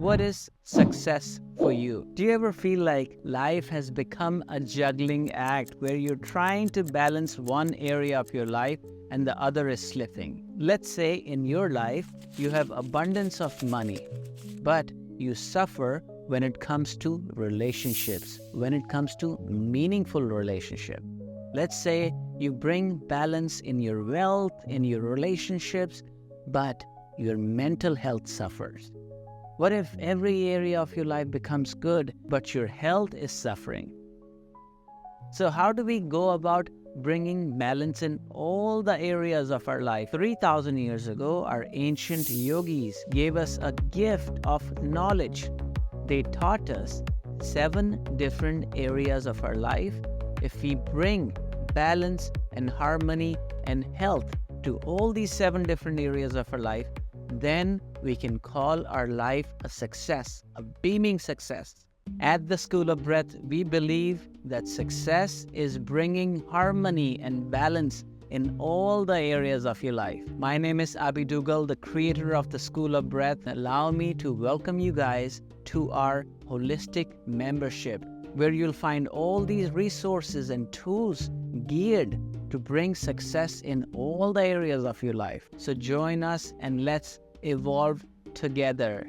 What is success for you? Do you ever feel like life has become a juggling act where you're trying to balance one area of your life and the other is slipping? Let's say in your life, you have abundance of money, but you suffer when it comes to relationships, when it comes to meaningful relationship. Let's say you bring balance in your wealth, in your relationships, but your mental health suffers. What if every area of your life becomes good, but your health is suffering? So how do we go about bringing balance in all the areas of our life? 3,000 years ago, our ancient yogis gave us a gift of knowledge. They taught us 7 different areas of our life. If we bring balance and harmony and health to all these 7 different areas of our life, then we can call our life a success, a beaming success. At the School of Breath, we believe that success is bringing harmony and balance in all the areas of your life. My name is Abhi Dugal, the creator of the School of Breath. Allow me to welcome you guys to our holistic membership, where you'll find all these resources and tools geared to bring success in all the areas of your life. So join us and let's evolve together.